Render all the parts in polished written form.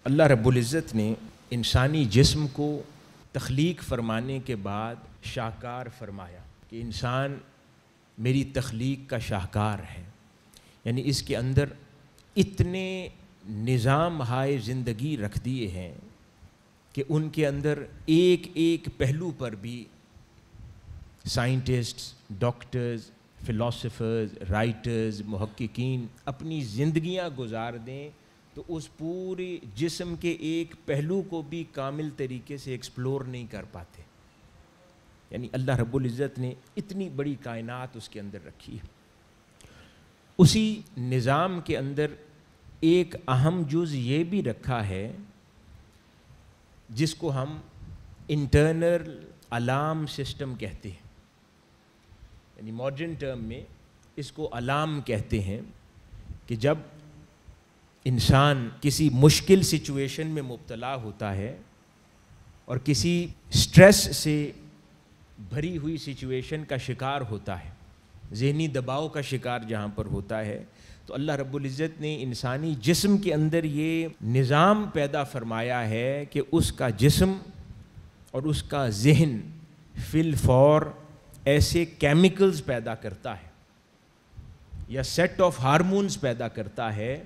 اللہ رب العزت نے انسانی جسم کو تخلیق فرمانے کے بعد شاہکار فرمایا کہ انسان میری تخلیق کا شاہکار ہے، یعنی اس کے اندر اتنے نظام ہائے زندگی رکھ دیے ہیں کہ ان کے اندر ایک ایک پہلو پر بھی سائنٹسٹس، ڈاکٹرز، فلاسفرز، رائٹرز، محققین اپنی زندگیاں گزار دیں تو اس پورے جسم کے ایک پہلو کو بھی کامل طریقے سے ایکسپلور نہیں کر پاتے۔ یعنی اللہ رب العزت نے اتنی بڑی کائنات اس کے اندر رکھی ہے۔ اسی نظام کے اندر ایک اہم جز یہ بھی رکھا ہے جس کو ہم انٹرنل الارم سسٹم کہتے ہیں، یعنی ماڈرن ٹرم میں اس کو الارم کہتے ہیں کہ جب انسان کسی مشکل سچویشن میں مبتلا ہوتا ہے اور کسی سٹریس سے بھری ہوئی سچویشن کا شکار ہوتا ہے، ذہنی دباؤ کا شکار جہاں پر ہوتا ہے، تو اللہ رب العزت نے انسانی جسم کے اندر یہ نظام پیدا فرمایا ہے کہ اس کا جسم اور اس کا ذہن فی الفور ایسے کیمیکلز پیدا کرتا ہے یا سیٹ آف ہارمونز پیدا کرتا ہے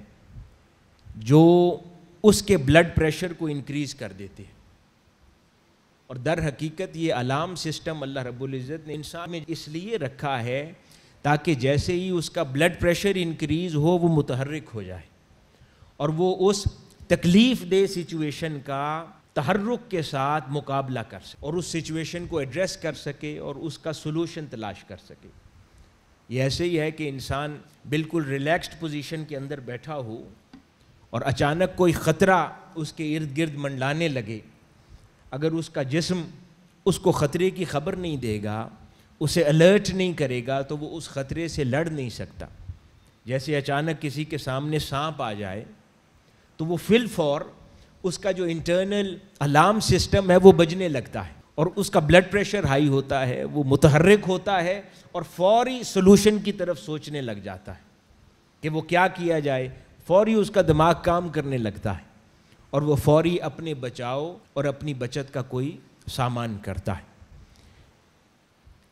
جو اس کے بلڈ پریشر کو انکریز کر دیتے ہیں۔ اور در حقیقت یہ الارم سسٹم اللہ رب العزت نے انسان میں اس لیے رکھا ہے تاکہ جیسے ہی اس کا بلڈ پریشر انکریز ہو وہ متحرک ہو جائے اور وہ اس تکلیف دہ سچویشن کا تحرک کے ساتھ مقابلہ کر سکے اور اس سچویشن کو ایڈریس کر سکے اور اس کا سلوشن تلاش کر سکے۔ یہ ایسے ہی ہے کہ انسان بالکل ریلیکسڈ پوزیشن کے اندر بیٹھا ہو اور اچانک کوئی خطرہ اس کے ارد گرد منڈلانے لگے، اگر اس کا جسم اس کو خطرے کی خبر نہیں دے گا، اسے الرٹ نہیں کرے گا تو وہ اس خطرے سے لڑ نہیں سکتا۔ جیسے اچانک کسی کے سامنے سانپ آ جائے تو وہ فی الفور اس کا جو انٹرنل الارم سسٹم ہے وہ بجنے لگتا ہے اور اس کا بلڈ پریشر ہائی ہوتا ہے، وہ متحرک ہوتا ہے اور فوری سلوشن کی طرف سوچنے لگ جاتا ہے کہ وہ کیا جائے۔ فوری اس کا دماغ کام کرنے لگتا ہے اور وہ فوری اپنے بچاؤ اور اپنی بچت کا کوئی سامان کرتا ہے۔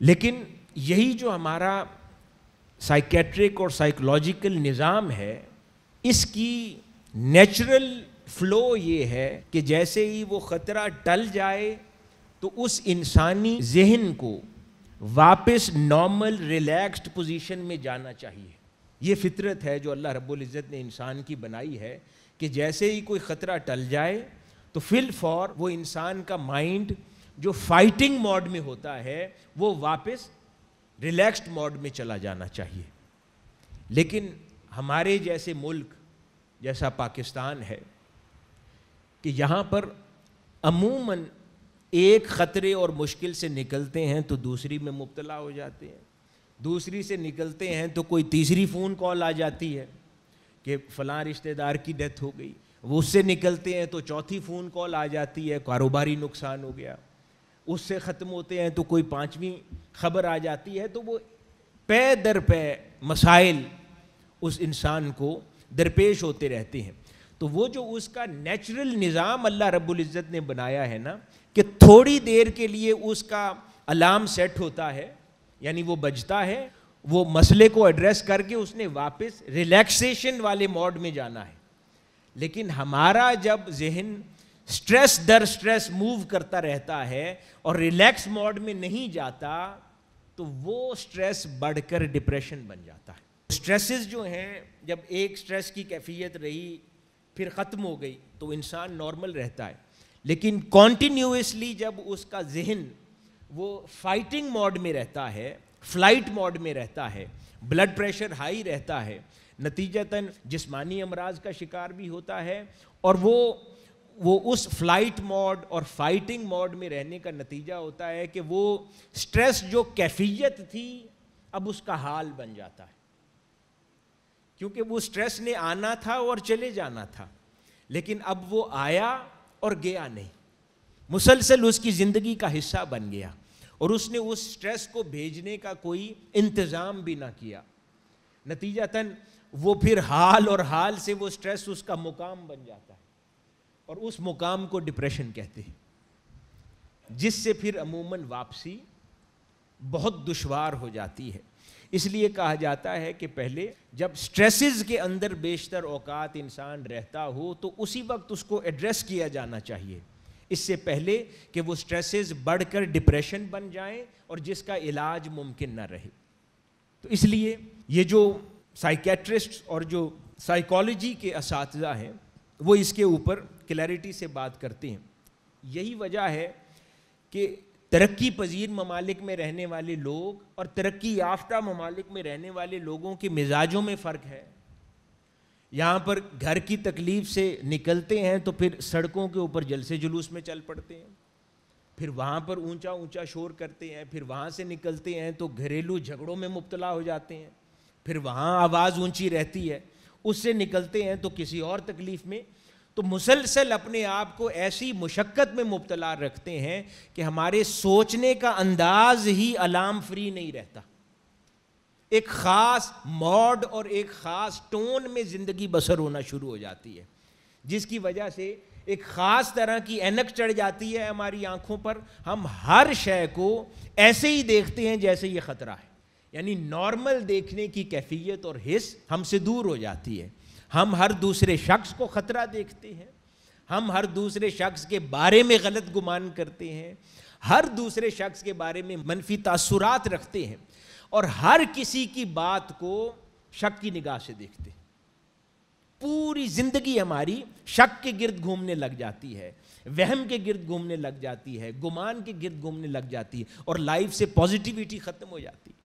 لیکن یہی جو ہمارا سائیکیٹرک اور سائیکولوجیکل نظام ہے، اس کی نیچرل فلو یہ ہے کہ جیسے ہی وہ خطرہ ٹل جائے تو اس انسانی ذہن کو واپس نارمل ریلیکسڈ پوزیشن میں جانا چاہیے۔ یہ فطرت ہے جو اللہ رب العزت نے انسان کی بنائی ہے کہ جیسے ہی کوئی خطرہ ٹل جائے تو فی الفور وہ انسان کا مائنڈ جو فائٹنگ موڈ میں ہوتا ہے وہ واپس ریلیکسڈ موڈ میں چلا جانا چاہیے۔ لیکن ہمارے جیسے ملک جیسا پاکستان ہے کہ یہاں پر عموماً ایک خطرے اور مشکل سے نکلتے ہیں تو دوسری میں مبتلا ہو جاتے ہیں، دوسری سے نکلتے ہیں تو کوئی تیسری فون کال آ جاتی ہے کہ فلاں رشتہ دار کی ڈیتھ ہو گئی، وہ اس سے نکلتے ہیں تو چوتھی فون کال آ جاتی ہے کاروباری نقصان ہو گیا، اس سے ختم ہوتے ہیں تو کوئی پانچویں خبر آ جاتی ہے، تو وہ پے در پے مسائل اس انسان کو درپیش ہوتے رہتے ہیں۔ تو وہ جو اس کا نیچرل نظام اللہ رب العزت نے بنایا ہے نا کہ تھوڑی دیر کے لیے اس کا الارم سیٹ ہوتا ہے، یعنی وہ بجتا ہے، وہ مسئلے کو ایڈریس کر کے اس نے واپس ریلیکسیشن والے موڈ میں جانا ہے۔ لیکن ہمارا جب ذہن سٹریس در سٹریس موو کرتا رہتا ہے اور ریلیکس موڈ میں نہیں جاتا تو وہ سٹریس بڑھ کر ڈپریشن بن جاتا ہے۔ سٹریسز جو ہیں، جب ایک سٹریس کی کیفیت رہی پھر ختم ہو گئی تو انسان نارمل رہتا ہے، لیکن کنٹینیوسلی جب اس کا ذہن وہ فائٹنگ موڈ میں رہتا ہے، فلائٹ موڈ میں رہتا ہے، بلڈ پریشر ہائی رہتا ہے، نتیجتاً جسمانی امراض کا شکار بھی ہوتا ہے، اور وہ اس فلائٹ موڈ اور فائٹنگ موڈ میں رہنے کا نتیجہ ہوتا ہے کہ وہ سٹریس جو کیفیت تھی اب اس کا حال بن جاتا ہے، کیونکہ وہ سٹریس نے آنا تھا اور چلے جانا تھا، لیکن اب وہ آیا اور گیا نہیں، مسلسل اس کی زندگی کا حصہ بن گیا اور اس نے اس سٹریس کو بھیجنے کا کوئی انتظام بھی نہ کیا، نتیجتاً وہ پھر حال اور حال سے وہ سٹریس اس کا مقام بن جاتا ہے۔ اور اس مقام کو ڈپریشن کہتے ہیں، جس سے پھر عموماً واپسی بہت دشوار ہو جاتی ہے۔ اس لیے کہا جاتا ہے کہ پہلے جب سٹریسز کے اندر بیشتر اوقات انسان رہتا ہو تو اسی وقت اس کو ایڈریس کیا جانا چاہیے، اس سے پہلے کہ وہ سٹریسز بڑھ کر ڈپریشن بن جائیں اور جس کا علاج ممکن نہ رہے۔ تو اس لیے یہ جو سائیکیٹرسٹ اور جو سائیکالوجی کے اساتذہ ہیں وہ اس کے اوپر کلیئرٹی سے بات کرتے ہیں۔ یہی وجہ ہے کہ ترقی پذیر ممالک میں رہنے والے لوگ اور ترقی یافتہ ممالک میں رہنے والے لوگوں کے مزاجوں میں فرق ہے۔ یہاں پر گھر کی تکلیف سے نکلتے ہیں تو پھر سڑکوں کے اوپر جلسے جلوس میں چل پڑتے ہیں، پھر وہاں پر اونچا اونچا شور کرتے ہیں، پھر وہاں سے نکلتے ہیں تو گھریلو جھگڑوں میں مبتلا ہو جاتے ہیں، پھر وہاں آواز اونچی رہتی ہے، اس سے نکلتے ہیں تو کسی اور تکلیف میں، تو مسلسل اپنے آپ کو ایسی مشقت میں مبتلا رکھتے ہیں کہ ہمارے سوچنے کا انداز ہی الارم فری نہیں رہتا۔ ایک خاص موڈ اور ایک خاص ٹون میں زندگی بسر ہونا شروع ہو جاتی ہے، جس کی وجہ سے ایک خاص طرح کی اینک چڑھ جاتی ہے ہماری آنکھوں پر۔ ہم ہر شے کو ایسے ہی دیکھتے ہیں جیسے یہ خطرہ ہے، یعنی نارمل دیکھنے کی کیفیت اور حس ہم سے دور ہو جاتی ہے۔ ہم ہر دوسرے شخص کو خطرہ دیکھتے ہیں، ہم ہر دوسرے شخص کے بارے میں غلط گمان کرتے ہیں، ہر دوسرے شخص کے بارے میں منفی تاثرات رکھتے ہیں، اور ہر کسی کی بات کو شک کی نگاہ سے دیکھتے ہیں۔ پوری زندگی ہماری شک کے گرد گھومنے لگ جاتی ہے، وہم کے گرد گھومنے لگ جاتی ہے، گمان کے گرد گھومنے لگ جاتی ہے، اور لائف سے پازیٹیوٹی ختم ہو جاتی ہے۔